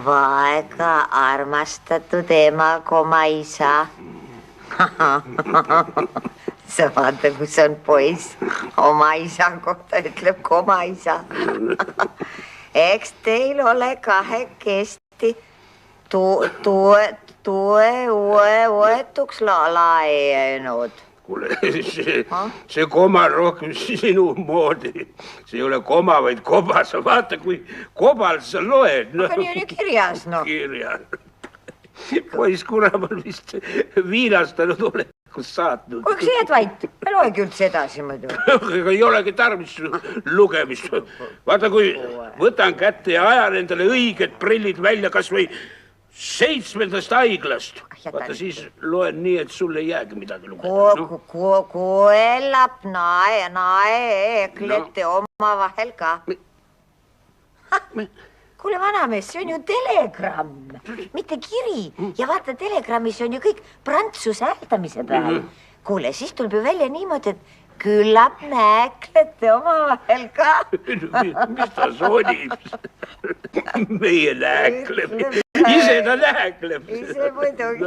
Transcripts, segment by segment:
Vaega armastatud ema, koma isa. Sa vaata, kus on poiss oma isa kohta ütleb koma isa. Eks teil ole kahekesti uetuks laenud. Kuule, see koma rohkem sinu moodi. See ei ole koma, vaid koba. Sa vaata, kui kobal sa loed. Aga nii on ju kirjas, no. Kirjas. Poiss kuramal vist viinastanud olekus saatnud. Kuigi sa jääd vait, me loegi üldse edasi muidu. Ega ei olegi tarvis lugemist. Vaata, kui võtan kätte ja ajan endale õiged prillid välja kas või 7. haiglast. Vaata, siis loen nii, et sul ei jäägi midagi lugeda. Kuelab naeklete omavahel ka. Kuule, vanamees, see on ju telegramm, mitte kiri. Ja vaata, telegrammis on ju kõik prantsuse hääldamise peal. Kuule, siis tuleb ju välja niimoodi, et küllap nääklete omavahel ka. Mis ta soonib? Meie nääkleb. Ise ta nääkleb. Ise muidugi.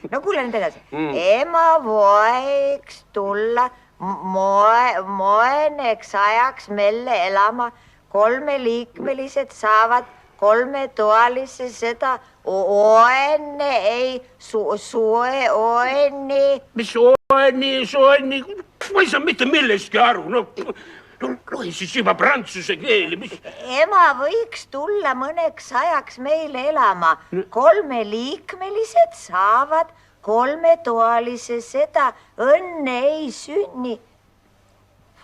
No kuule nüüd edasi. Ema võiks tulla moeneks ajaks melle elama. 3-liikmelised saavad 3-toalisse seda oenne ei sueonni. Mis soonni? Ma ei saa mitte millestki aru. No loe siis juba prantsuse keeli. Ema võiks tulla mõneks ajaks meile elama. 3-liikmelised saavad 3-toalisse seda õnne ei sünni.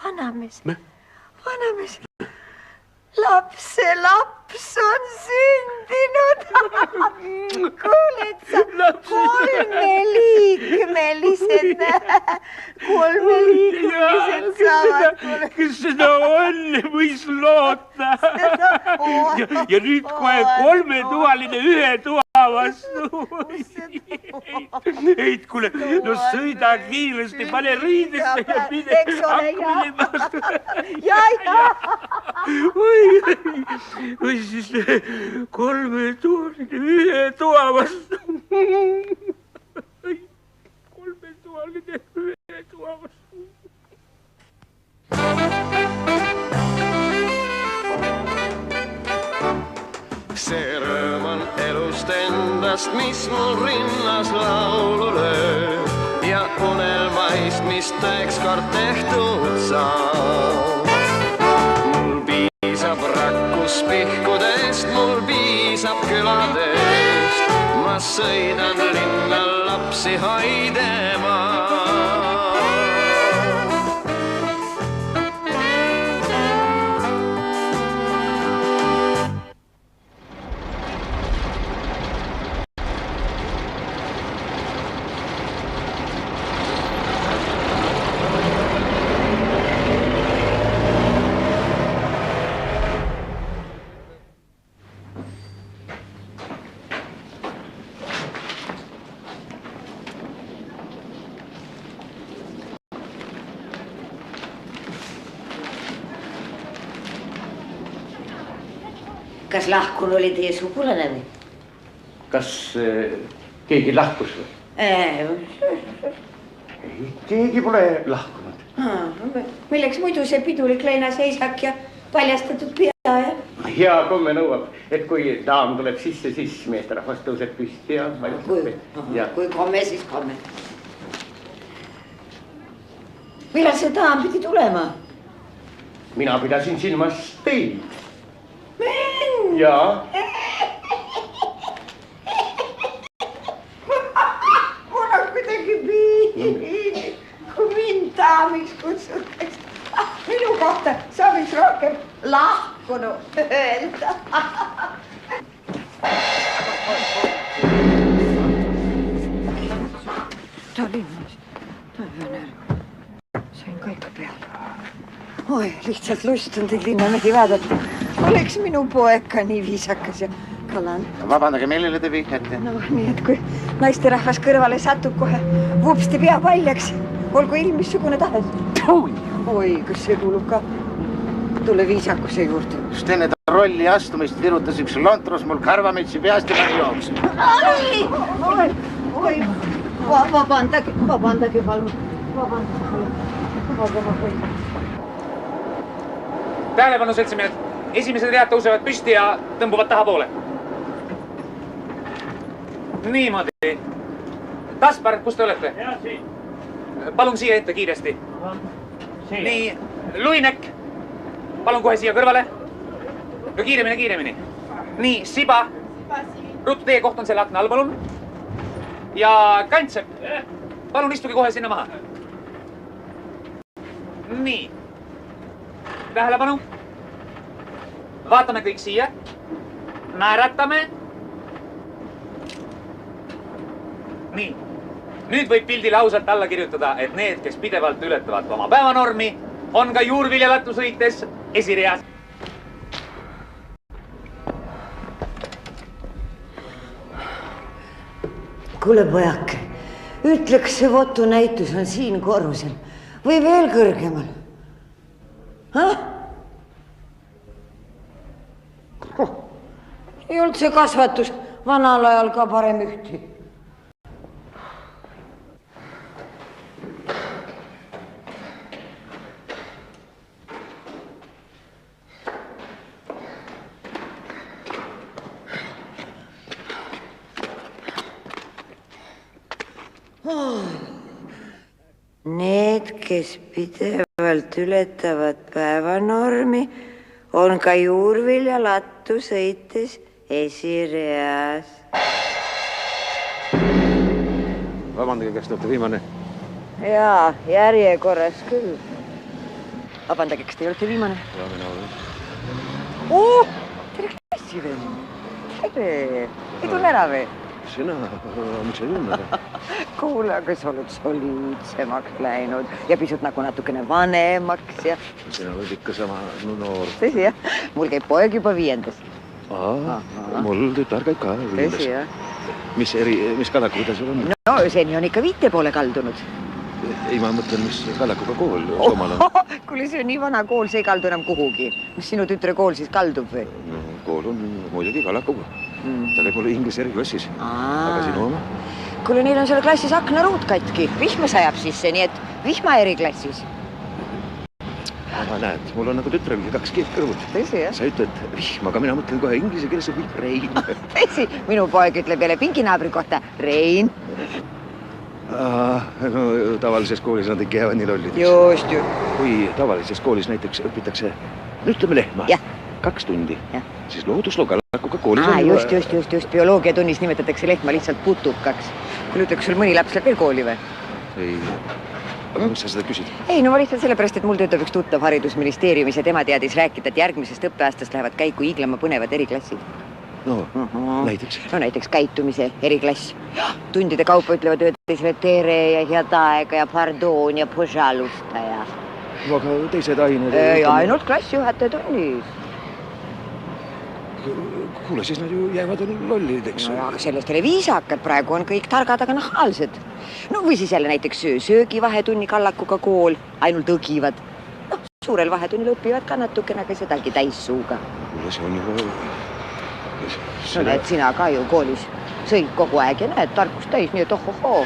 Vanamees. Laps on sündinud. Kuuled sa, 3-liikmelised saavad. Kes seda õnne võis loota? Ja nüüd kohe 3-toaline 1 toa vastu. Heit, kuule, no sõida kiiresti, pane riidesse ja pide akmine vastu. Või siis 3-toaline 1 toa vastu. 3-toaline 1 toa vastu. See rõõm on elust endast, mis mul rinnas laulu lööb ja unelmaist, mis tõeks kord tehtud saab. Mul piisab rakkuspihkudest, mul piisab küladest. Ma sõidan linna lapsi hoidema. Kas lahkun oli teie sugulane või? Kas keegi lahkus või? Keegi pole lahkunud. Milleks muidu see pidulik leinaseisak ja paljastatud pea ja? Hea komme nõuab, et kui daam tuleb sisse, siis meesterahvas tõuseb püsti ja valjustab. Kui komme, siis komme. Millal see daam pidi tulema? Mina pidasin silmas teid. Mind? Jaa. Mul on kuidagi piinlik, kui mind daamiks kutsutakse. Minu kohta sa võiks rohkem lahkunu öelda. Ta linnas, ta on ärgu. Sain kõik peale. Oi, lihtsalt lust on teid linnamehi vaadata. Oleks minu poeg ka nii viisakas ja kalan. Vabandage, millele te vihjate? No nii, et kui naisterahvas kõrvale satub kohe vupsti pea paljaks, olgu ilm missugune tahes. Oi, kas see kuulub ka? tule viisakuse juurde. Just enne ta rolli astumist virutas üks lontros mul karvametsi peast ja pani jooksu. Oi, vabandage palun. Tähelepanu seltsimehed, esimesed read tõusevad püsti ja tõmbuvad tahapoole. Niimoodi. Kaspar, kus te olete? Palun siia ette kiiresti. Nii, Luinek, palun kohe siia kõrvale. No kiiremini. Nii, Siba, ruttu teie koht on selle akna all, palun. Ja Kantsep, palun istuge kohe sinna maha. Nii, tähelepanu. Vaatame kõik siia. Määratame. Nii, nüüd võib pildile ausalt alla kirjutada, et need, kes pidevalt ületavad oma päevanormi, on ka juurviljalattu sõites esireas. Kuule, pojake, ütleks see fotonäitus on siin korrusel või veel kõrgemal. Ei olnud see kasvatus vanal ajal ka parem ühti. Need, kes pidevalt ületavad päevanormi, on ka juurviljalattu sõites esireas. Vabandage, kas te olete viimane? Jaa, järjekorras küll. Vabandage, kas te olete viimane? Ja, mina olen. Tere klassi veel. Tere. Ei tunne ära või? Sina, miks ei tunne? Kuule, aga sa oled soliidsemaks läinud ja pisut nagu natukene vanemaks ja... Sina oled ikka sama noor. Tõsi, jah? Mul käib poeg juba 5. Mul tütar käib ka 5. Tõsi, jah? Mis Kallakuga sul on? No, seni on ikka 5 poole kaldunud. Ei, ma mõtlen, mis Kallakuga kool omal on. Kuule, see on nii vana kool, see ei kaldu enam kuhugi. Mis sinu tütre kool siis kaldub või? No, kool on muidugi Kallakuga. Ta käib mulle inglise eriklassis. Aga sinu oma? Kuule, neil on selle klassis aknaruut katki. Vihma sajab sisse, nii et vihma eriklassis. Aga näed, mul on nagu tütrelgi 2 keelkõrvud. Tõsi, jah? Sa ütled vihm, aga mina mõtlen kohe inglise keeles Rein. Tõsi, minu poeg ütleb jälle pinginaabri kohta Rein. No tavalises koolis nad ikka jäävad nii lollideks. Just ju. Kui tavalises koolis näiteks õpitakse, ütleme lehma, 2 tundi, siis loodusloo Kallakuga koolis on just. Bioloogiatunnis nimetatakse lehma lihtsalt putukaks. Kuule, ütleks sul mõni laps läheb veel kooli või? Ei, aga mis sa seda küsid? Ei, no ma lihtsalt sellepärast, et mul töötab üks tuttav haridusministeeriumis ja tema teadis rääkida, et järgmisest õppeaastast lähevad käiku hiiglama põnevad eriklassid. No, näiteks? No näiteks käitumise eriklass. Tundide kaupa ütlevad ööteisele tere ja head aega ja pardon ja požalusta ja... Aga teised ained... Ei, ainult klassijuhataja tunnis. Kuule, siis nad ju jäävad lollideks. No, aga sellest ei ole viisakad, praegu on kõik targad, aga nahaalsed. No või siis jälle näiteks söögivahetunni Kallakuga kool, ainult õgivad. No, suurel vahetunnil õpivad ka natukene, aga sedagi täissuuga. Kuule, see on juba... No näed, sina ka ju koolis sõid kogu aeg ja näed, tarkust täis, nii et ohohoo.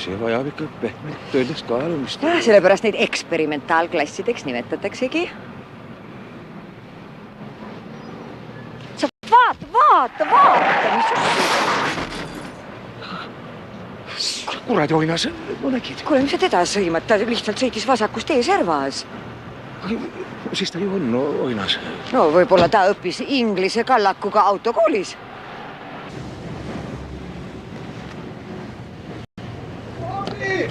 See vajab ikka pehmelt öeldes kaalumist. Ja, sellepärast neid eksperimentaalklassideks nimetataksegi. Sa vaata, mis sul... Kuradi oinas, no nägid. Kuule, mis sa teda sõimad? Ta lihtsalt sõitis vasakust eeservas. Siis ta ju on oinas. No võib-olla ta õppis inglise Kallakuga autokoolis.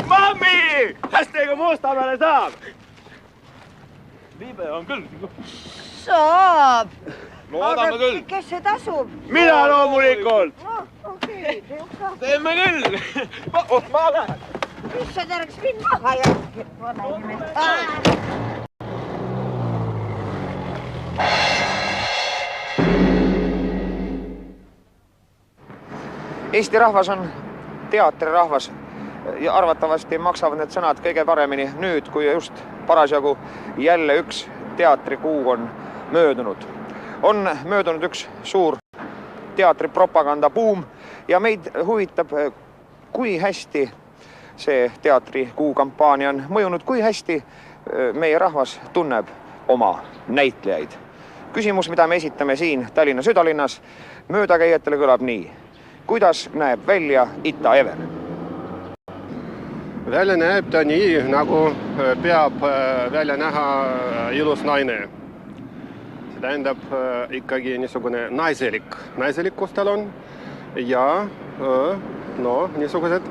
Mammi! Hästega Mustamäele saab! Liibe on küll. Saab! Loodame küll. Kes see tasub? Mina loomulikult! No, okei, teeme küll! Ma lähen! Mis sa taraks mind maha jätkid? Eesti rahvas on teatrirahvas ja arvatavasti maksavad need sõnad kõige paremini nüüd, kui just parasjagu jälle üks teatrikuu on möödunud. On möödunud üks suur teatripropaganda buum ja meid huvitab, kui hästi see teatrikuu kampaania on mõjunud, kui hästi meie rahvas tunneb oma näitlejaid. Küsimus, mida me esitame siin Tallinna südalinnas, möödakäijatele kõlab nii. Kuidas näeb välja Ita Ever? Välja näeb ta nii, nagu peab välja näha ilus naine. See tähendab ikkagi niisugune naiselikkus tal on ja niisugused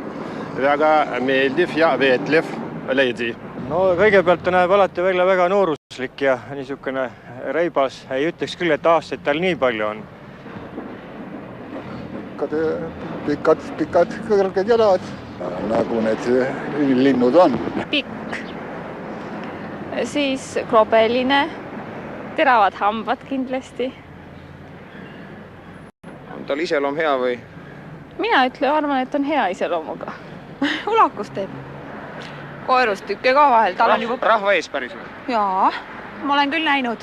väga meeldiv ja veetlev leidi. No kõigepealt ta näeb alati välja väga nooruslik ja niisugune reibas. Ei ütleks küll, et aastaid tal nii palju on. Pikad kõrged jalad, nagu need linnud on. Pikk, siis krobeline, teravad hambad kindlasti. On tal iseloom hea või? Mina arvan, et on hea iseloomuga. Ulakus teeb. Koerustükke ka vahel. Rahva ees päris või? Jaa, ma olen küll näinud.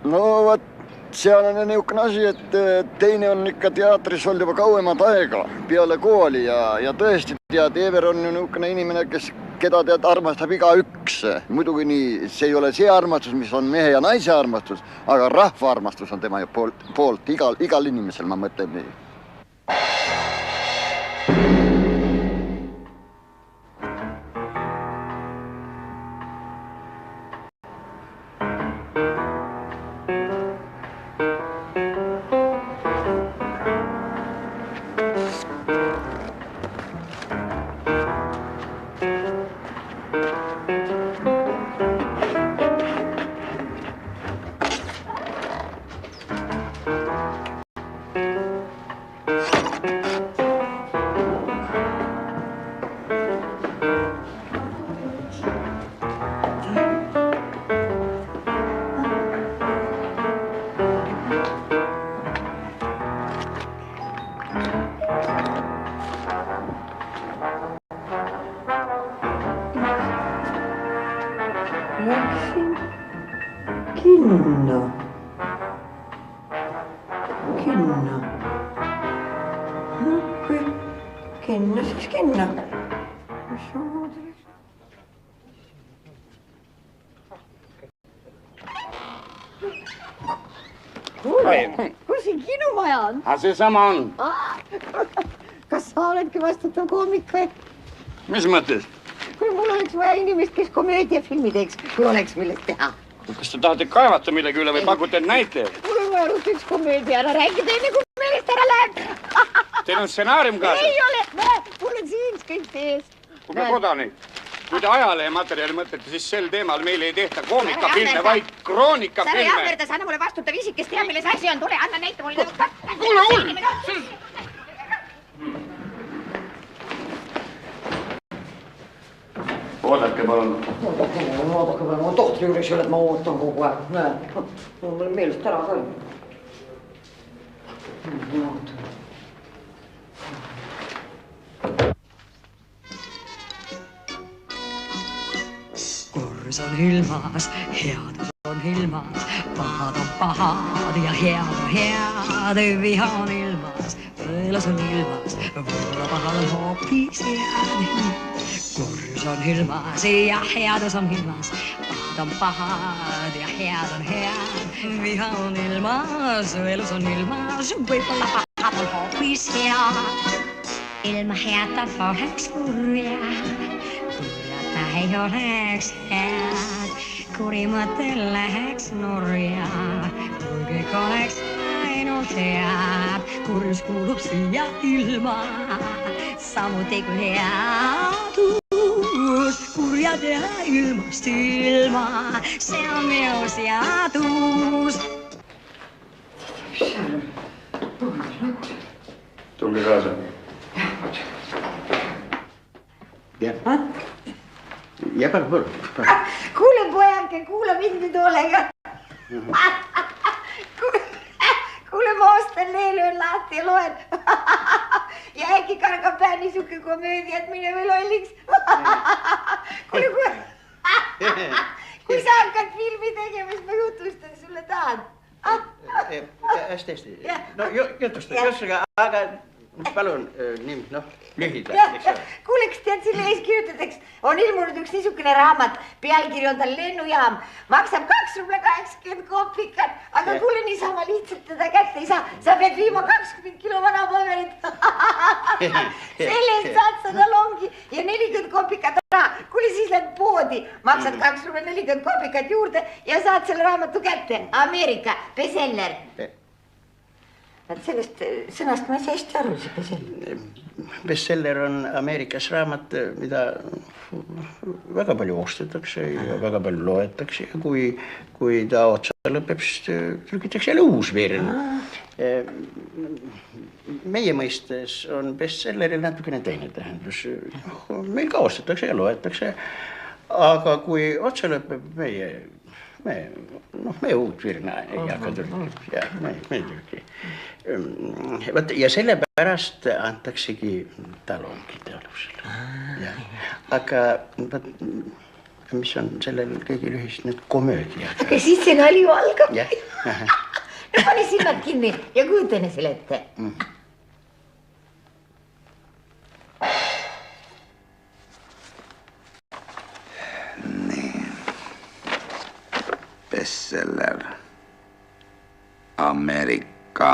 No võt, seal on niisugune asi, et teine on ikka teatris olnud juba kauemad aega peale kooli ja tõesti tead, Ever on niisugune inimene, keda tead armastab igaüks. Muidugi nii, see ei ole see armastus, mis on mehe ja naise armastus, aga rahva armastus on tema poolt igal inimesel, ma mõtlen nii. Läksin kinno. No kui kinno, siis kinno. Kuule, kus see kinumaja on? See sama on. Kas sa oledki vastutav koomik või? Mis mõttes? Kui mul oleks vaja inimest, kes komöödiafilmi teeks, kui oleks millest teha. Kas te tahate kaevata millegi üle või pakute näite? Mul on vaja üks komöödia ära rääkida, enne kui meelest ära läheb. Teil on stsenaarium kaasas? Ei ole, mul on siin kõik tees. Kuge kodanik, kui te ajalehematerjali mõtlete, siis sel teemal meil ei tehta koonikafilme, vaid kroonikafilme. Särre Jammerdas, anna mulle vastutav isik, kes teab, milles asi on. Tule, anna näite mulle. Kuule, hull! Oodake, palun. Oodake, palun. Ma tohtri juures ei ole, et ma ootan kogu aeg. Näe, mul on meelest ära ka. Kors on ilmas, headus on ilmas, pahad on pahad ja head on head, viha on ilmas, võõlas on ilmas, võib-olla pahad on hoopis head. Kors on ilmas ja headus on ilmas, pahad on pahad ja head on head, viha on ilmas, võõlas on ilmas, võib-olla pahad on hoopis head. Ilma heata poleks kurja, kurjata ei oleks head, kuri mõttel läheks nurja, kui kõik oleks ainult head. Kurjus kuulub siia ilma, samuti kui headus. Kurja teha ilmast ilma, see on minu seadus. Tulge kaasa. Ja palun. Kuule, pojanke, kuula mind nüüd hoolega. Kuule, ma ostan leelöön lahti ja loen. Ja äkki kargab pähe niisuke komöödia, et mine või lolliks. kui sa hakkad filmi tegema, siis ma jutustan sulle tahan. Hästi. No jutustan, aga palun nii, lühidalt. Kuule, kas tead, selle ees kirjutatakse, on ilmunud üks niisugune raamat, pealkiri on tal Lennujaam, maksab 2,80 koopikat, aga kuule niisama lihtsalt teda kätte ei saa, sa pead viima 20 kilo vana paberit. Selle eest saad sa talongi ja 40 koopikat raha. Kuule, siis lähed poodi, maksad 2,40 koopikat juurde ja saad selle raamatu kätte. Ameerika bestseller. Sellest sõnast ma ei saa hästi aru, see bestseller. Bestseller on Ameerikas raamat, mida väga palju ostetakse ja väga palju loetakse ja kui ta otsa lõpeb, siis trükitakse jälle uus veerel. Meie mõistes on bestselleril natukene teine tähendus. Meil ka ostetakse ja loetakse, aga kui otsa lõpeb me uut virna ei hakka trükkima ja me trüki. Ja sellepärast antaksegi talongide alusel. Aga mis on sellel kõigil ühist nüüd komöödia? Aga siis see nali ju algab. No pane silmad kinni ja kujuta enne selle ette. Bestseller Ameerika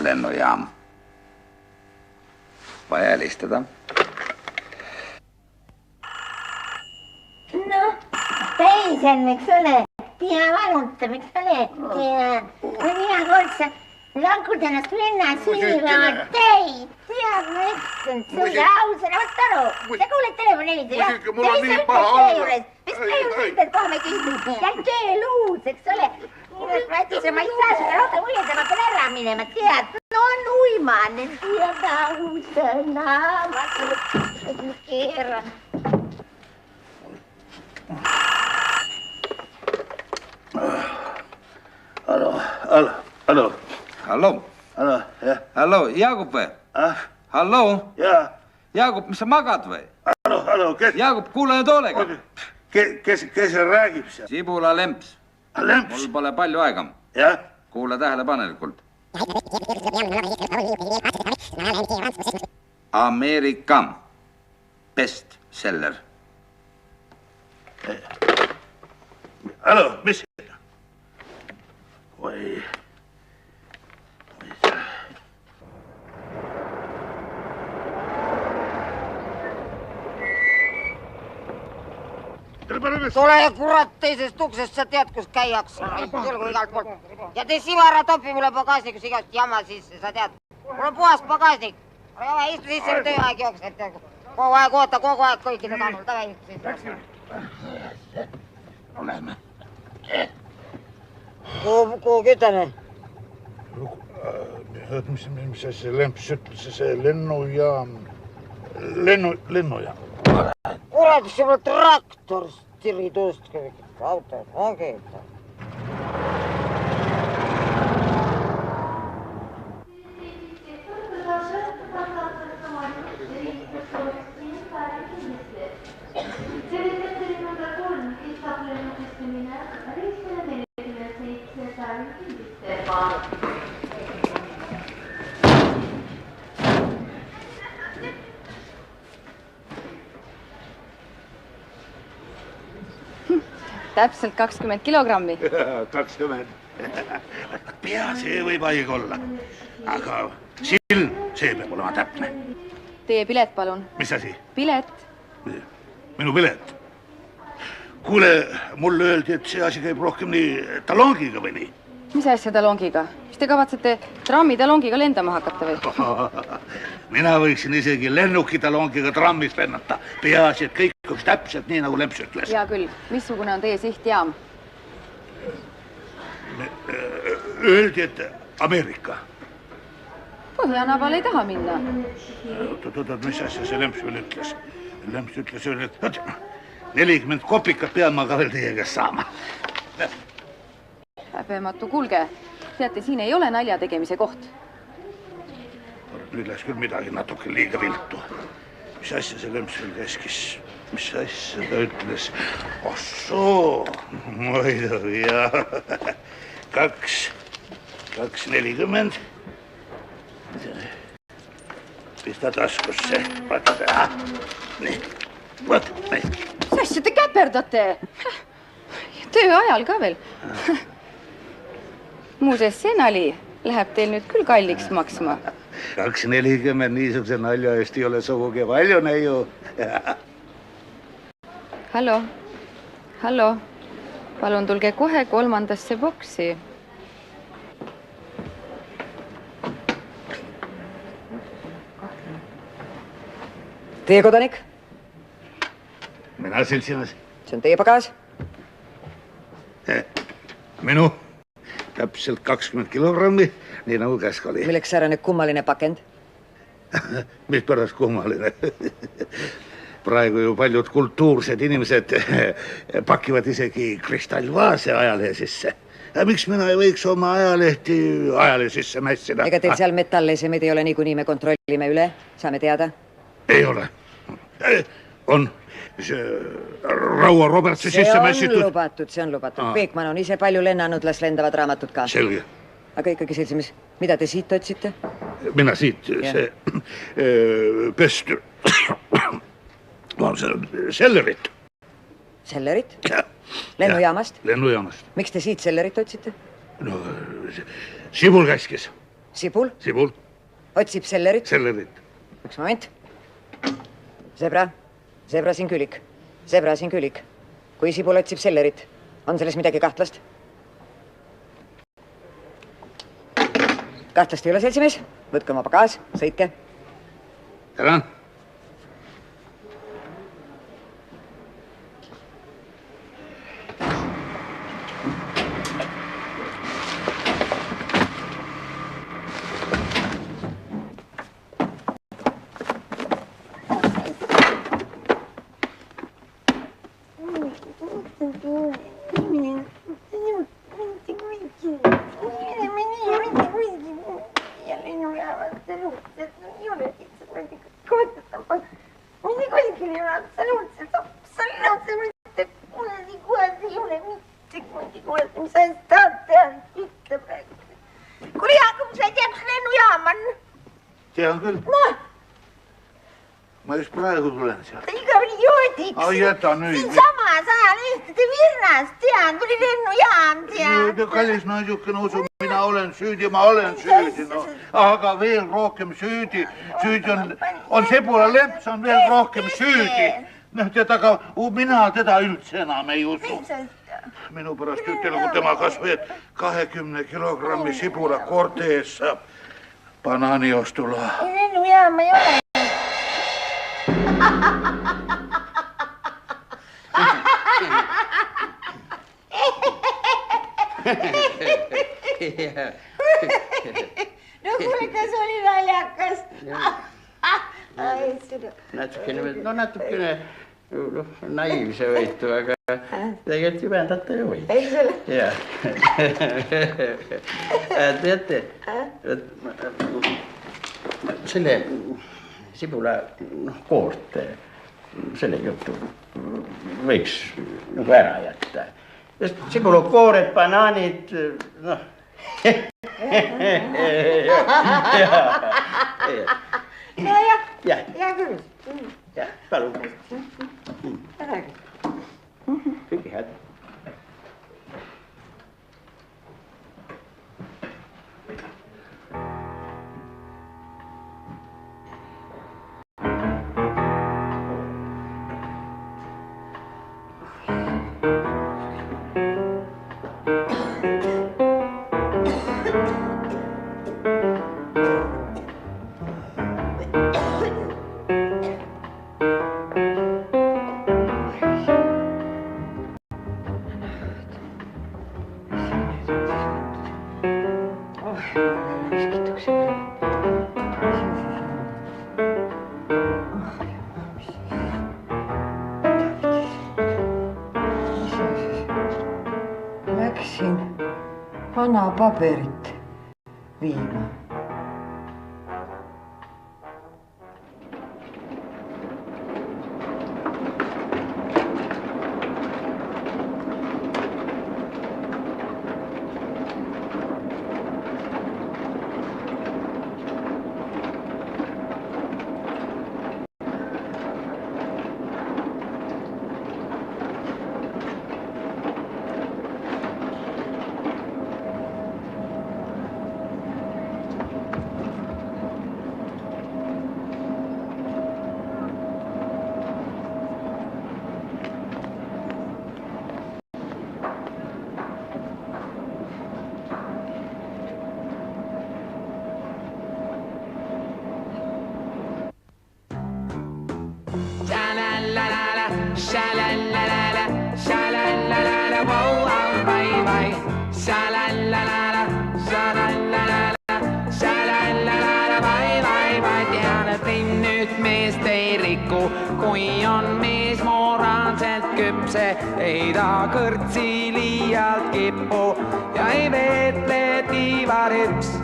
lennujaam. Vaja helistada. Noh, täis on, miks ole? Tina valuta, miks ole? Mina kordsa lankud ennast linna siivama teid. Tead, ma ütlen sulle ausana, võt aru. Sa kuuled telefonelid, jah? Mul on nii paha olla. Mis me ju mõtled, kohe me küsime. Jääb tööluus, eks ole. Matise, ma ei saa sulle rohkem uljeda, ma pean ära minema, tead. No on uimanen, tead ausana. Ma sulle keeran. Hallo, Jaagup või? Hallo? Jaagup, mis sa magad või? Jaagup, kuule nüüd hoolega. Kes räägib seal? Sibula Lemps. Mul pole palju aega. Kuule tähelepanelikult. Ameerika bestseller. Hallo, mis? Oi. Tule kurat teisest uksest, sa tead, kus käiakse. Tulgu igalt poolt. Ja tee sivara topi mulle pagasnikus igast jama sisse, sa tead. Mul on puhas pagasnik. Istu sisse, tööaeg jookseb. Kogu aeg oota, kogu aeg kõikide kannul. Tava istu sisse. Oleme. Kuhu kütame? Mis see Lemps ütles, see lennujaam. Lennujaam. Kurat, see mul traktor stiri tõstke. Auto, ongi. Täpselt 20 kilogrammi. 20. Pea see võib haige olla. Aga silm, see peab olema täpne. Teie pilet, palun. Mis asi? Pilet. Minu pilet. Kuule, mulle öeldi, et see asi käib rohkem nii talongiga või nii? Mis asja talongiga? Mis te kavatsete trammi talongiga lendama hakata või? Mina võiksin isegi lennuki talongiga trammis lennata. Peaasi, et kõik oleks täpselt nii, nagu Lemps ütles. Hea küll. Missugune on teie sihtjaam? Öeldi, et Ameerika. Põhjanabal ei taha minna. Oot, mis asja see Lemps veel ütles? Lemps ütles, et 40 kopikat pean ma ka veel teie käest saama. Häbematu, kuulge. Teate, siin ei ole nalja tegemise koht. Nüüd läks küll midagi natuke liiga viltu. Mis asja see Lemps veel käskis? mis asja ta ütles? Oh soo, muidugi jah. 2,40. Pista taskusse. Vaata. Nii. Vaata. Nii. Mis asja te käperdate? Töö ajal ka veel. Muuseas, see nali läheb teil nüüd küll kalliks maksma. 2,40 niisuguse nalja eest ei ole sugugi palju näiu. Hallo. Palun tulge kohe 3. boksi. Teie kodanik? Mina seltsimees. See on teie pagas? Minu täpselt 20 kilogrammi, nii nagu käsk oli. Milleks säärane kummaline pakend? Mis pärast kummaline? Praegu ju paljud kultuursed inimesed pakivad isegi kristallvaase ajalehe sisse. Miks mina ei võiks oma ajalehe sisse mässida? Ega teil seal metallesemed ei ole niikuinii, me kontrollime üle, saame teada? Ei ole. On Raua Robertsi sisse mässitud. See on lubatud. Peekman on ise palju lennanud, las lendavad raamatud ka. Selge. Aga ikkagi seltsimees, mida te siit otsite? Mina siit, see pest... Sellerit. Sellerit? Lennujaamast? Lennujaamast. Miks te siit sellerit otsite? No, Sibul käskis. Sibul? Sibul. Otsib sellerit? Sellerit. Üks moment. Zebra siin külik. Kui Sibul otsib sellerit, on selles midagi kahtlast? Kahtlast ei ole, seltsimees. Võtke oma pagas, sõitke. Tänan. Tean küll. Ma just praegu tulen sealt. Iga idioodiks. Jäta nüüd. Siin samas ajalehtede virnas, tean, tuli lennujaam, tean. Kallis naisukene usu, mina olen süüdi, no. Aga veel rohkem süüdi on Sebula Lemps on veel rohkem süüdi. Aga mina teda üldse enam ei usu. Minu pärast ütelgu tema kas või 20 kilogrammi Sibula koorte ees saab banaani ostula. Lennujaam ei ole. No kuule, kas oli naljakas? Natukene naiivse võitu, aga tegelikult jubendata ju võid. Ei selle? Jah. Teate, selle Sibula koorte, selle jutu võiks nagu ära jätta. Sibula koored, banaanid, noh. Nojah, hea küll. Jah, palun. Kõige head. Läksin vana paberit viima. Sha-la-la-la-la, sha-la-la-la-la, wow, vai. Sha-la-la-la-la, sha-la-la-la-la, sha-la-la-la-la, vai. Tean, et nüüd meest ei riku, kui on mees moraalselt küpse, ei ta kõrtsi liialt kipu ja ei veetle tiivarips.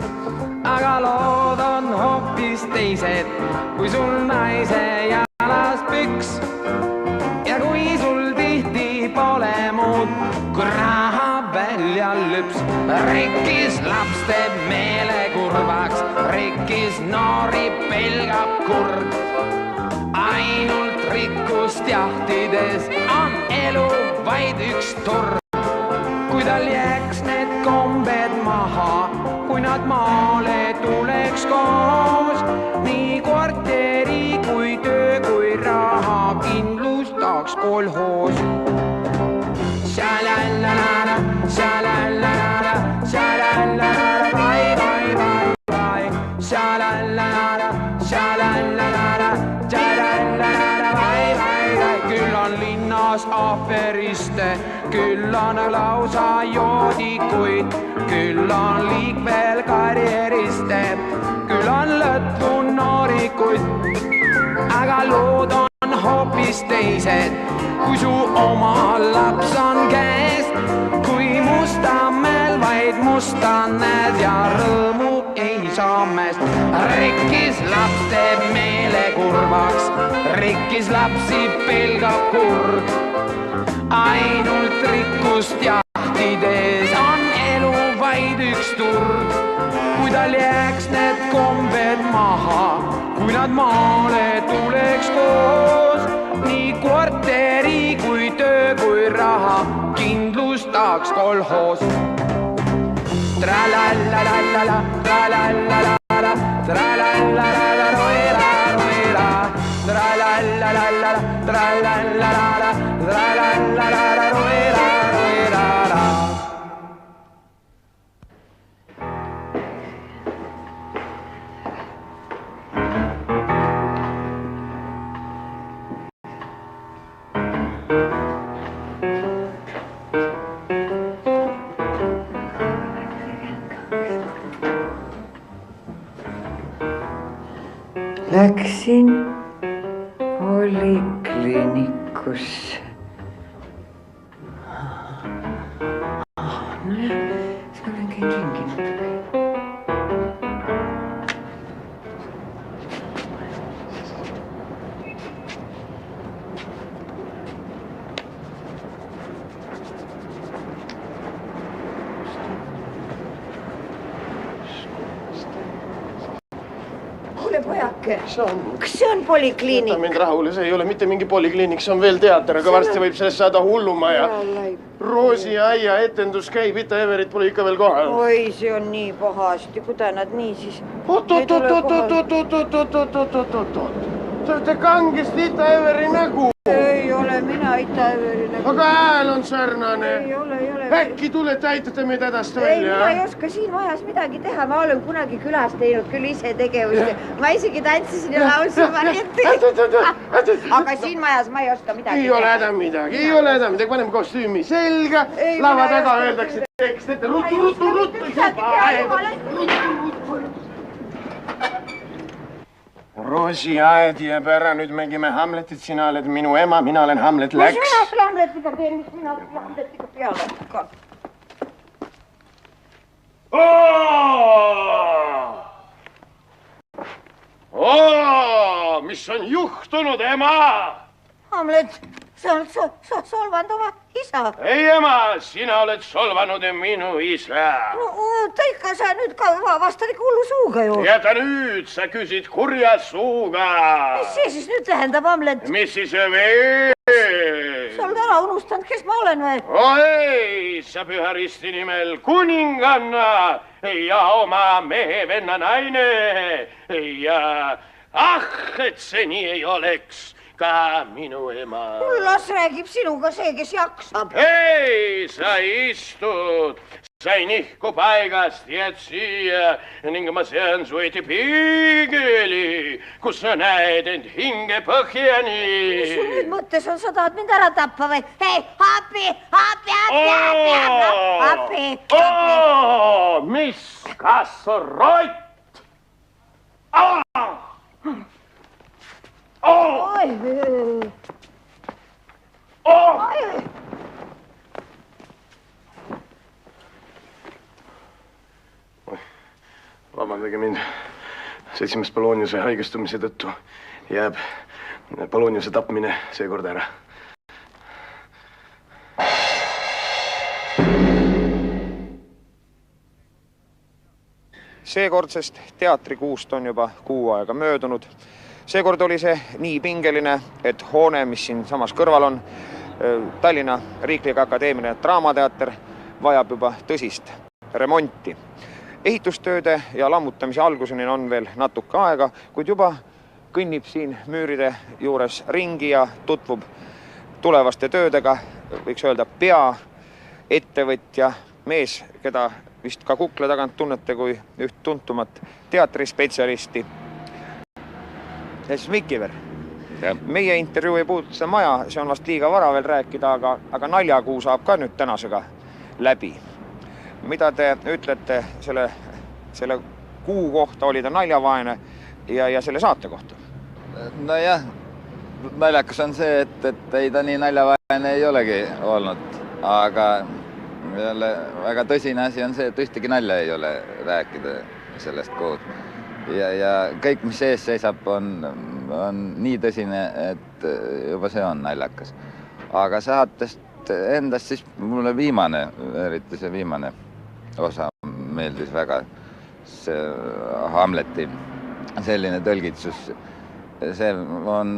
Aga lood on hoopis teised, kui sul naise jalas püks. Ja kui sul tihti pole muud, kui raha välja lüps. Rikkis laps teeb meele kurvaks, rikkis noori pelgab kurb. Ainult rikkust jahtides on elu vaid üks turg. Kui tal jääks need kombed maha, kui nad maale tuleks koos, nii kvarteri kui töö kui raha kindlustaks kolhoos. Sha-la-la-la-la, sha-la-la-la-la, sha-la-la-la-la, vai. Sha-la-la-la-la, sha-la-la-la-la, sha-la-la-la-la, vai. Küll on linnas aferiste, küll on lausa joodikuid, küll on liikvel karjeriste, küll on lõtvu noorikuid. Aga lood on hoopis teised, kui su oma laps on käes, kui Mustamäel vaid musta näed ja rõõmu ei saa mäest. Rikkis laps teeb meele kurvaks, rikkis lapsi pelgab kurb. Ainult rikkust jahtides on elu vaid üks turg. Kui tal jääks need kombed maha, kui nad maale tuleks koos, nii kvarteri kui töö kui raha kindlustaks kolhoos. Tra-la-la-la-la-la, tra-la-la-la-la, tra-la-la-la-la, roera. Tra-la-la-la-la, tra-la-la-la-la, tra-la-la-la-la, roera. Läksin polikliinikusse. Nojah, siis ma käin ringi natuke. Pojake, kas see on polikliinik? Võta mind rahule, see ei ole mitte mingi polikliinik, see on veel teater, aga varsti võib sellest saada hullumaja. Roosi ja Aia etendus käib, Ita Everit pole ikka veel kohal. Oi, see on nii pahasti, kuda nad nii siis... Oot. Te olete kangesti Ita Everi nägu. Ei ole mina Ita Everi nägu. Aga hääl on sarnane. Ei ole. Äkki tulete, aitate meid hädast välja? Ei, mina ei oska siin majas midagi teha. Ma olen kunagi külas teinud küll ise tegevust. Ma isegi tantsisin ja laulsin varietti. Aga siin majas ma ei oska midagi teha. Ei ole häda midagi. Paneme kostüümi selga. Lava taga öeldakse tekst ette. Ruttu. Roosi aed jääb ära, nüüd mängime Hamletit, sina oled minu ema, mina olen Hamlet läks. Mina Hamletiga teen, mis mina Hamletiga peale hakkan. Mis on juhtunud, ema? Hamlet, sa oled solvanud oma isa. Ei, ema, sina oled solvanud minu isa. No oota ikka, sa nüüd ka vastad ikka hullu suuga ju. Jäta nüüd, sa küsid kurja suuga. Mis see siis nüüd tähendab, Hamlet? Mis siis veel? Sa oled ära unustanud, kes ma olen või? Ei, sa Püha Risti nimel kuninganna ja oma mehe venna naine ja et see nii ei oleks. Ka minu ema. Las räägib sinuga see, kes jaksab. Hei, sa istud. sain ihku paigast, jääd siia ning ma sean su ette peegli, kus sa näed end hinge põhjani. Mis sul nüüd mõttes on, sa tahad mind ära tappa või? Hei, appi! Mis kasrott! Vabandage mind, 7. Poloniuse haigestumise tõttu jääb Poloniuse tapmine seekord ära. Seekordsest teatrikuust on juba kuu aega möödunud. Seekord oli see nii pingeline, et hoone, mis siin samas kõrval on, Tallinna Riiklik Akadeemiline Draamateater, vajab juba tõsist remonti. Ehitustööde ja lammutamise alguseni on veel natuke aega, kuid juba kõnnib siin müüride juures ringi ja tutvub tulevaste töödega, võiks öelda peaettevõtja mees, keda vist ka kukle tagant tunnete kui üht tuntumat teatrispetsialisti. Mikiver, meie intervjuu ei puuduta seda maja, see on vast liiga vara veel rääkida, aga naljakuu saab ka nüüd tänasega läbi. Mida te ütlete selle kuu kohta, oli ta naljavaene ja selle saate kohta? No jah, naljakas on see, et ei ta nii naljavaene ei olegi olnud, aga jälle väga tõsine asi on see, et ühtegi nalja ei ole rääkida sellest kuud. Ja kõik, mis ees seisab, on nii tõsine, et juba see on naljakas. Aga saatest endast siis mulle viimane, eriti see viimane osa meeldis väga. See Hamleti selline tõlgitsus, see on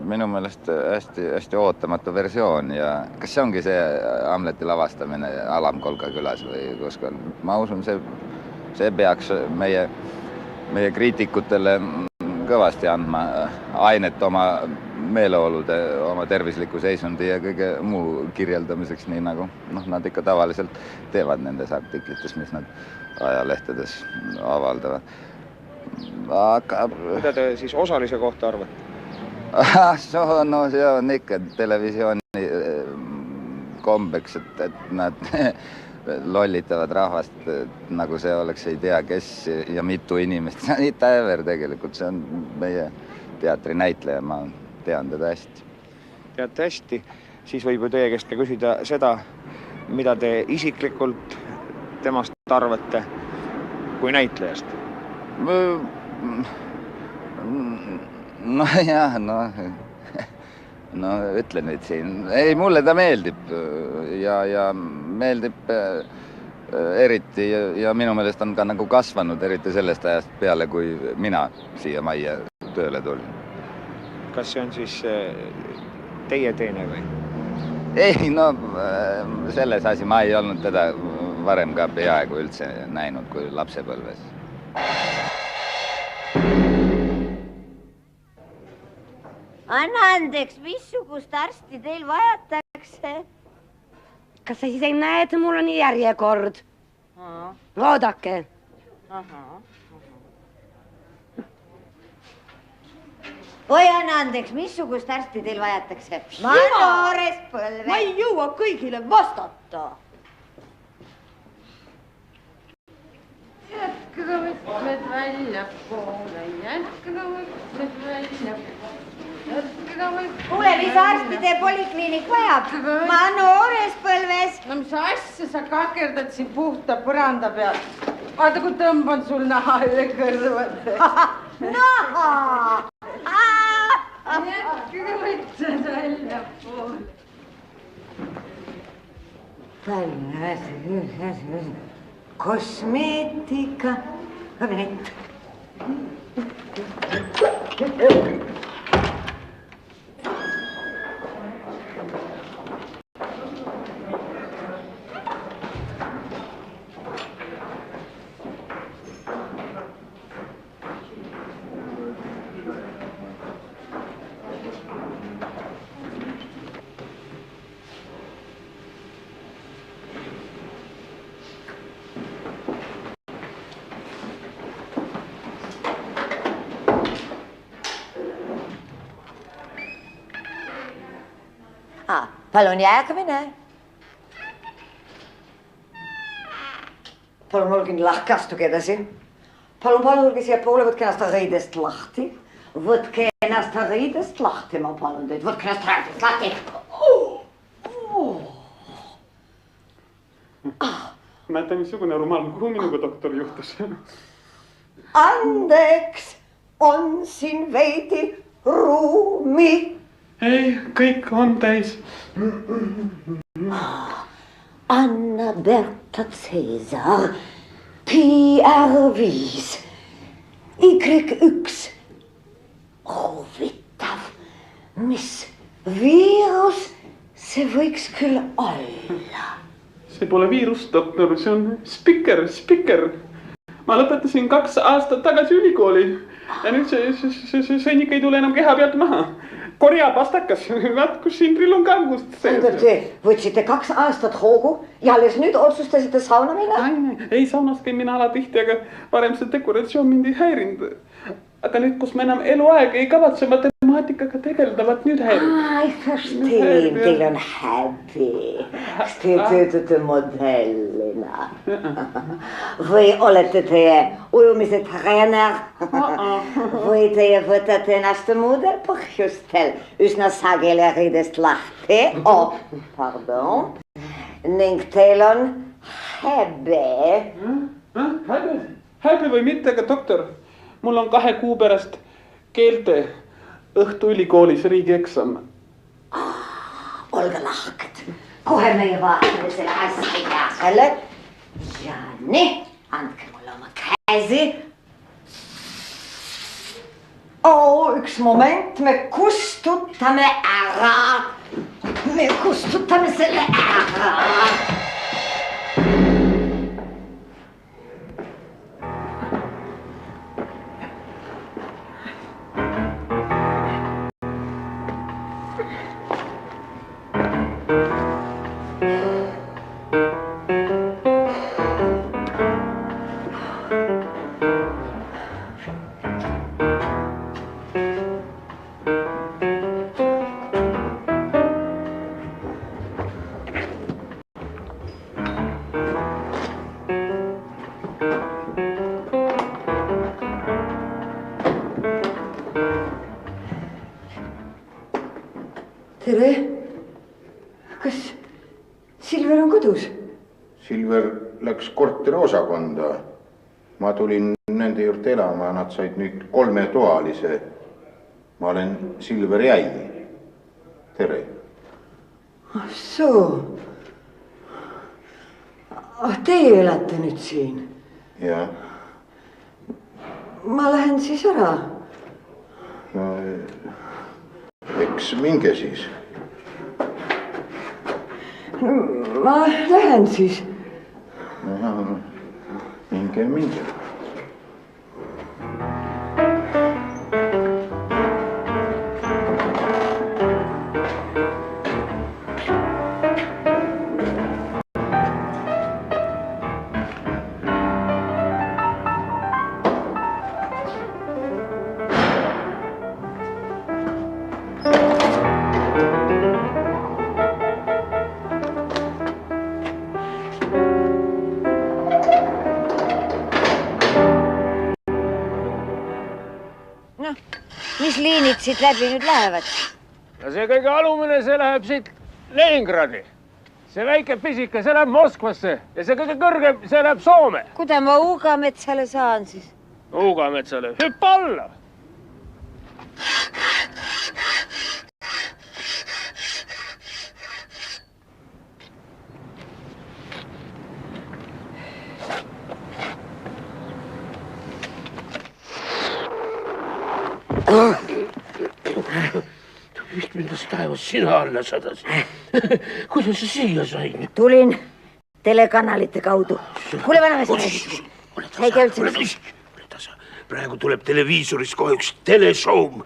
minu meelest hästi ootamatu versioon ja kas see ongi see Hamleti lavastamine Alamkolga külas või kuskil? Ma usun, see peaks meie kriitikutele kõvasti andma ainet oma meeleolude, oma tervisliku seisundi ja kõige muu kirjeldamiseks, nii nagu nad ikka tavaliselt teevad nendes artiklites, mis nad ajalehtedes avaldavad. Aga... Mida te siis osalise kohta arvate? No see on ikka televisiooni kombeks, et nad lollitavad rahvast, nagu see oleks ei tea kes ja mitu inimest. See on Ita Ever tegelikult, see on meie teatri näitleja, ma tean teda hästi. Teate hästi, siis võib ju teie käest ka küsida seda, mida te isiklikult temast arvate kui näitlejast? No jah, no ütle nüüd siin. Ei, mulle ta meeldib ja meeldib eriti ja minu meelest on ka nagu kasvanud eriti sellest ajast peale, kui mina siia majja tööle tulin. Kas see on siis teie teene või? Ei, no selles asi ma ei olnud teda varem ka peaaegu üldse näinud kui lapsepõlves. Anna andeks, missugust arsti teil vajatakse? Kas sa siis ei näe, et mul on järjekord? Oodake. Oi, anna andeks, missugust arsti teil vajatakse? Ma noores põlves. Ma ei jõua kõigile vastata. Jätkega võtmed välja poole, jätkega võtmed välja poole. Kuule, mis arsti te polikliinik vajab? Ma noores põlves. No mis asja sa kakerdad siin puhta põranda peal? Vaata, kui tõmban sul naha üle kõrvade. Naha! Jätkega võtmed välja poole. Kosmeetika kabinet. palun järgmine. Palun olge nii lahke, astuge edasi. Palun olge siia poole, võtke ennast rõidest lahti. Võtke ennast rõidest lahti, ma palun teid. Võtke ennast rõidest lahti. Näete, missugune rumal, kuhu minuga doktor juhtus? Andeks, on siin veidi ruumi. Ei, kõik on täis. Anna Berta Cäsar, PR5, Y1. Huvitav, mis viirus see võiks küll olla? See pole viirus, doktor, see on spikker. Ma lõpetasin 2 aastat tagasi ülikooli ja nüüd see sõnnik ei tule enam keha pealt maha. Korja pastakas, vaat kus siin prill on kangust sees. Te võtsite 2 aastat hoogu ja alles nüüd otsustasite sauna minna? Ei, saunas käin mina ala tihti, aga varem see dekoratsioon mind ei häirinud. Aga nüüd, kus me enam eluaeg ei kavatse matemaatikaga tegeleda, vaat nüüd häirib. Ai, verstehen, teil on häbi. Kas te töötate modellina? Või olete teie ujumise treener? Või teie võtate ennast muudel põhjustel üsna sageli rõidest lahti? Oh, pardon. Ning teil on häbi. Häbi või mitte, aga doktor? Mul on 2 kuu pärast keelte õhtuülikoolis riigieksam. Olge lahked. Kohe meie vaatame selle asja järele. Ja nii, andke mulle oma käsi. Üks moment, me kustutame ära. Me kustutame selle ära. Tere, kas Silver on kodus? Silver läks korteriosakonda. Ma tulin nende juurde elama, nad said nüüd 3-toalise. Ma olen Silver Jäi. Tere. Soo. Teie elate nüüd siin? Jah. Ma lähen siis ära. No, eks minge siis. Ma lähen siis. Minge. Mis liinid siit läbi nüüd lähevad? Ja see kõige alumine, see läheb siit Leningradi. See väike pisike, see läheb Moskvasse ja see kõige kõrgem, see läheb Soome. Kuda ma Uugametsale saan siis? Uugametsale, hüppa alla. Mitmendas taevas sina alla sadasid? Kuidas sa siia sain? Tulin telekanalite kaudu. Kuule vanamees, käige üldse. Ole tasa. Praegu tuleb televiisoris kohe üks teleshow.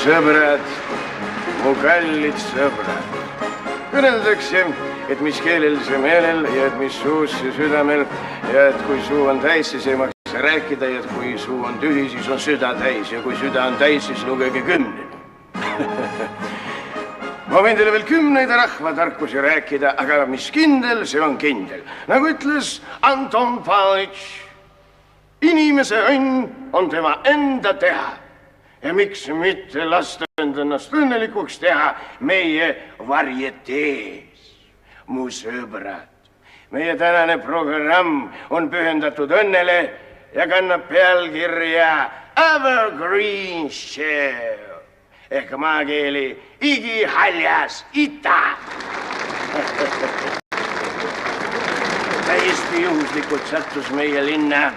sõbrad, mu kallid sõbrad. Kõneldakse, et mis keelel see meelel ja et mis suus see südamel ja et kui suu on täis, siis ei maksa rääkida ja et kui suu on tühi, siis on süda täis ja kui süda on täis, siis lugege 10. Ma võin teile veel 10 rahvatarkusi rääkida, aga mis kindel, see on kindel. Nagu ütles Anton Pavlovitš, inimese õnn on tema enda teha. Ja miks mitte lasta ennast õnnelikuks teha meie varietees, mu sõbrad. Meie tänane programm on pühendatud õnnele ja kannab pealkirja Evergreen Show ehk maakeeli igihaljas ita. Täiesti juhuslikult sattus meie linna,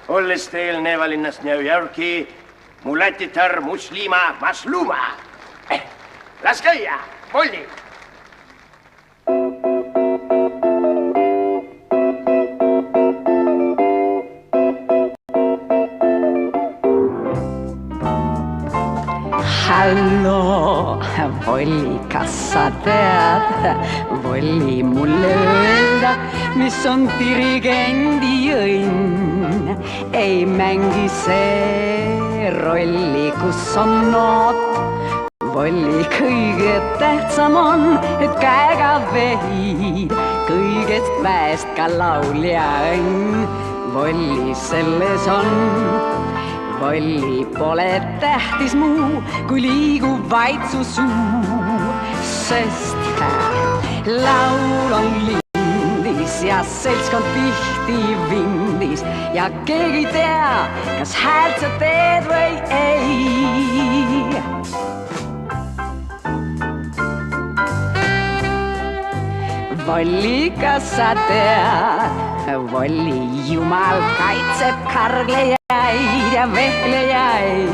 olles teel Neevalinnast New Yorki, mu lätitar Muslima Masluma. Las käia, Molli! Hallo, Volli, kas sa tead, Volli mulle öelda, mis on dirigendi õnn. Ei mängi see rolli, kus on noot. Volli kõige tähtsam on, et käega vehid, kõigest väest ka laulja õnn. Volli selles on. Volli pole tähtis muu, kui liigub vaid su suu, sest laul on lindis ja seltskond tihti vindis ja keegi ei tea, kas häält sa teed või ei. Volli, kas sa tead, Volli jumal kaitseb karglejaid ja vehlejaid,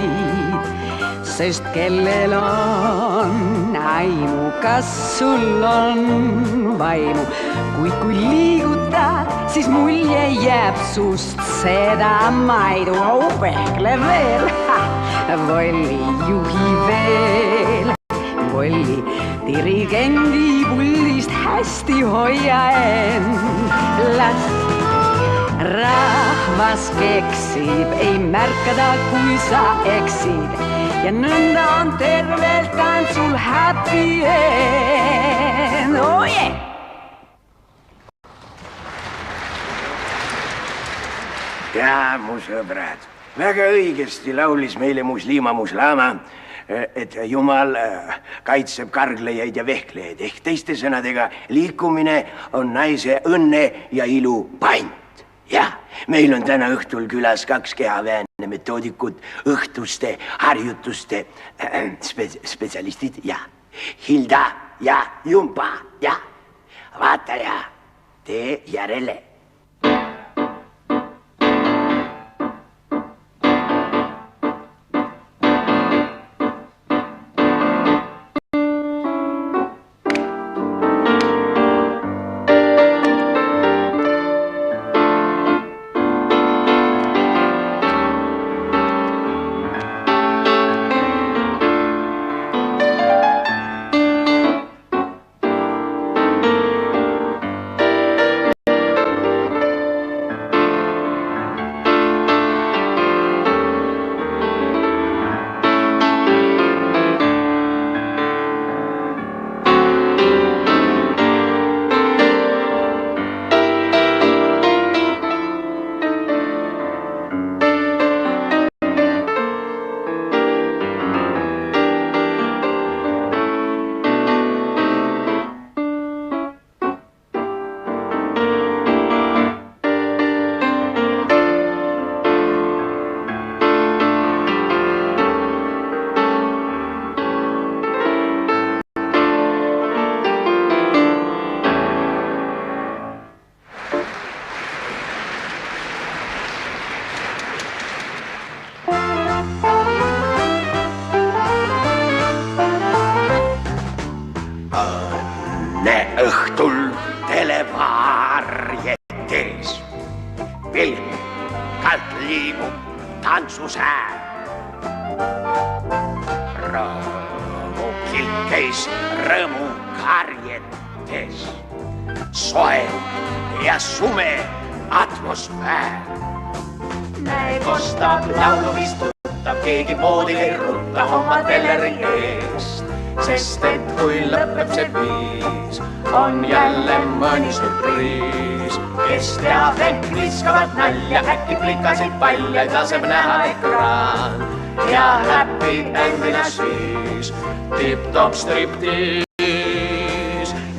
sest kellel on aimu, kas sul on vaimu, kuid kui liigutad, siis mulje jääb sust, seda ma ei too vehkle veel. Volli juhi veel, Volli dirigendi puldist hästi hoia end. Las rahvas keksib, ei märkada, kui sa eksid ja nõnda on tervelt tantsul happy end. Oh yeah! Ja, mu sõbrad, väga õigesti laulis meile Muslima Muslama, et Jumal kaitseb karglejaid ja vehklejaid ehk teiste sõnadega liikumine on naise õnne ja ilu pant. Jah, meil on täna õhtul külas 2 kehaväärne metoodikut, õhtuste harjutuste spetsialistid ja Hilda ja Jumpa ja vaata ja tee järele. Õhtul televarietees vilkalt liigub tantsusääl. rõõmukilt käis rõõmu karjetes. Soe ja sume atmosfäär. Näe, kostab laulu istutab, keegi poodi keerutab oma teleri eest. Sest et kui lõpeb see viis, on jälle mõni surpriis. Kes teab, et viskavad nalja, äkki plikasid paljaid laseb näha ekraan. Ja happy endina siis tip-top striptiis.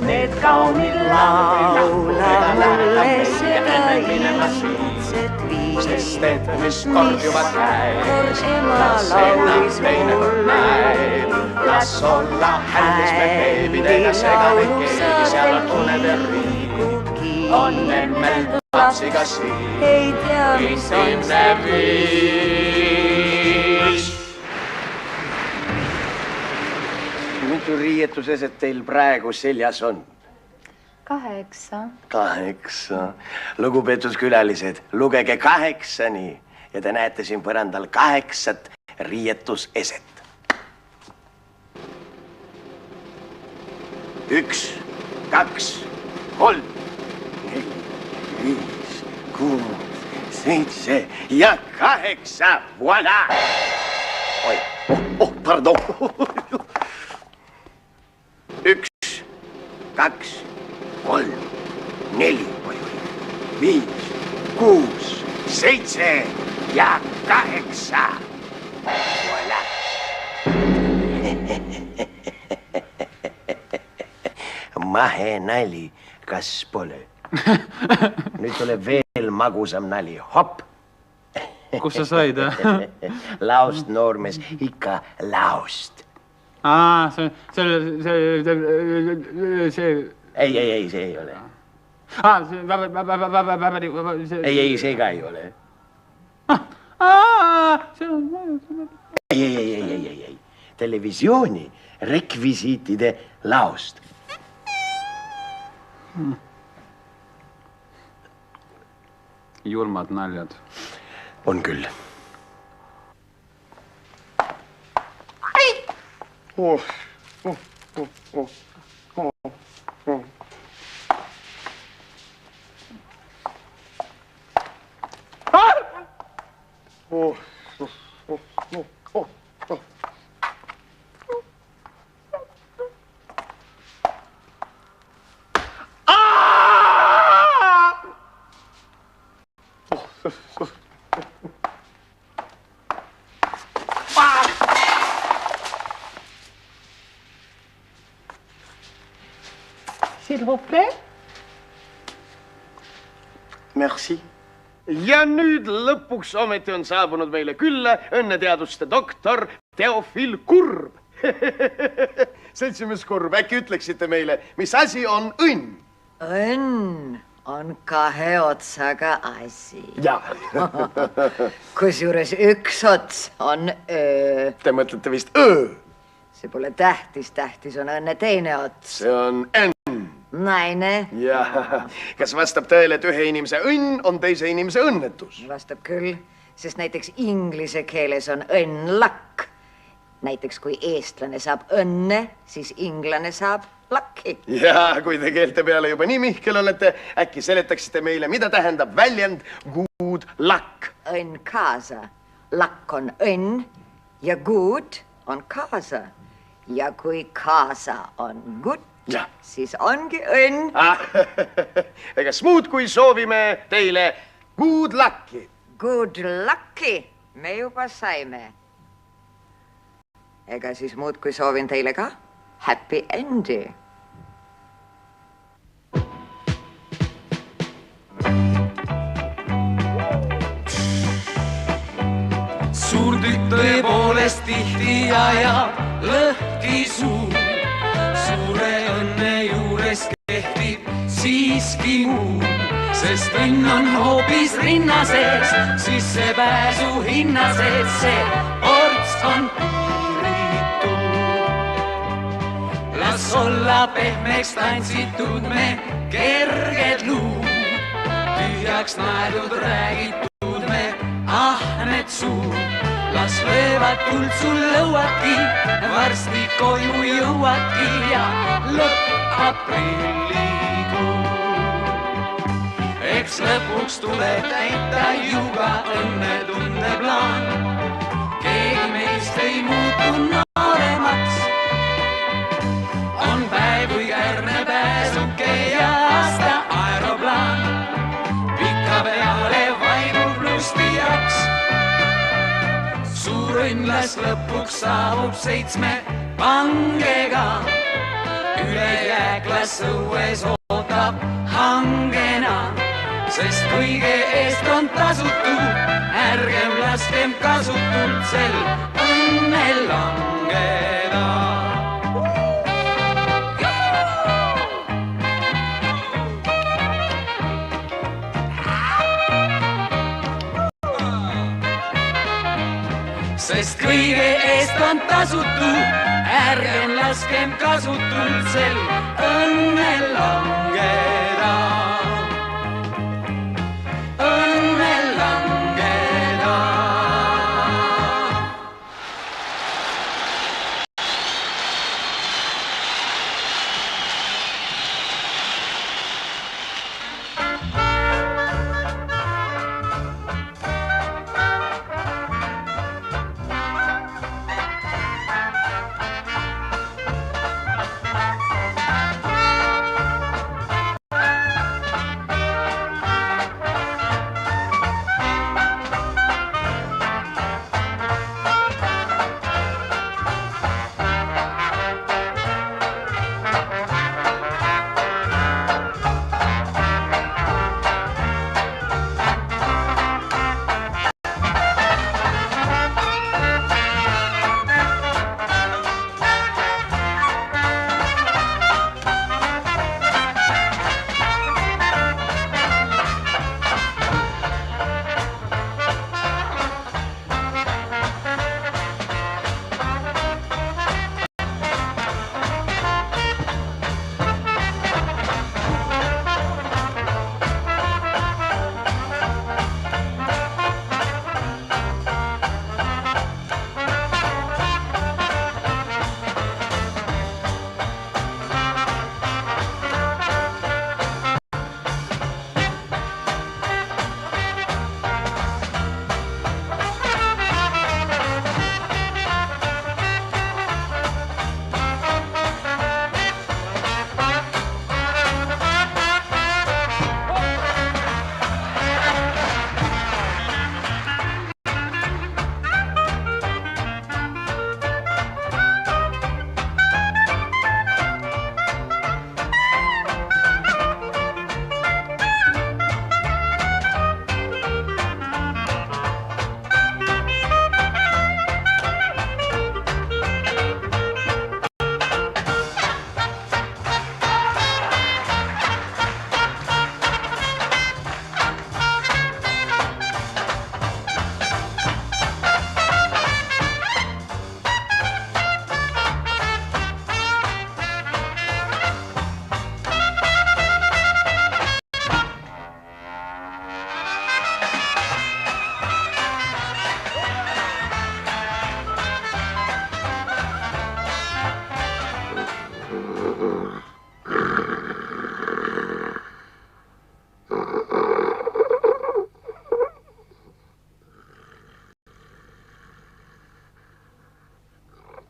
Need kaunid laula mulle seda iidset viis. Sest et mis kord juba käib, las enam teinekord näib. Las olla hällis me beebidega segane keegi, seal on unede riik. On emmel lapsiga siin, intimne viis. Mitu riietuseset teil praegu seljas on? 8. 8. Lugupeetud külalised, lugege 8-ni ja te näete siin põrandal 8 riietuseset. 1, 2, 3, 4, 5, 6, 7 ja 8. Voilà! Oi, pardon. 1, 2, 3, 4, 5, 6, 7 ja 8. Voilà. Mahe nali, kas pole? Nüüd tuleb veel magusam nali. Hopp! Kus sa said? Laost, noormees, ikka laost. See... Ei, see ei ole. Ei, see ka ei ole. Ei. Televisiooni rekvisiitide laost. Julmad naljad. On küll. S'il vous plaît. Merci. Ja nüüd lõpuks ometi on saabunud meile külla õnneteaduste doktor Teofil Kurb. Seltsimees Kurb, äkki ütleksite meile, mis asi on õnn? Õnn on 2 otsaga asi. Ja. Kusjuures üks ots on öö. Te mõtlete vist öö? See pole tähtis, tähtis on õnne teine ots. See on N. Naine. Ja. Kas vastab tõele, et ühe inimese õnn on teise inimese õnnetus? Vastab küll, sest näiteks inglise keeles on õnn lakk. Näiteks kui eestlane saab õnne, siis inglane saab lakki. Ja, kui te keelte peale juba nii mihkel olete, äkki seletaksite meile, mida tähendab väljend good luck? Õnn kaasa. Lakk on õnn ja good on kaasa. Ja kui kaasa on good, siis ongi õnn. Egas muud, kui soovime teile good lucki. Good lucki me juba saime. Ega siis muud, kui soovin teile ka happy endi. Suur tükk tõepoolest tihti ajab lõhki suu. Suure õnne juures kehtib siiski muu, sest õnn on hoopis rinna sees, sissepääsu hinna sees, see ports on piiritu. Las olla pehmeks tantsitud me kerged luud, tühjaks naerdud räägitud me ahned suud. las löövad tuld sul lõuadki, varsti koju jõuadki ja lõpp aprillikuu. Eks lõpuks tuleb täita juga õnnetunde plaan. Keegi meist ei muutu nooremaks. On päev kui käärne pääsuke ja aasta aeroplaan. Pika peale vaibub lustijaks. Suur õnlas lõpuks saabub 7 pangega. Ülejääklas õues ootab hangena. Sest kõige eest on tasutu, ärgem laskem kasutult sel õnnel langeda. Sest kõige eest on tasutu, ärgem laskem kasutult sel õnnel langeda.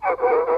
Thank you.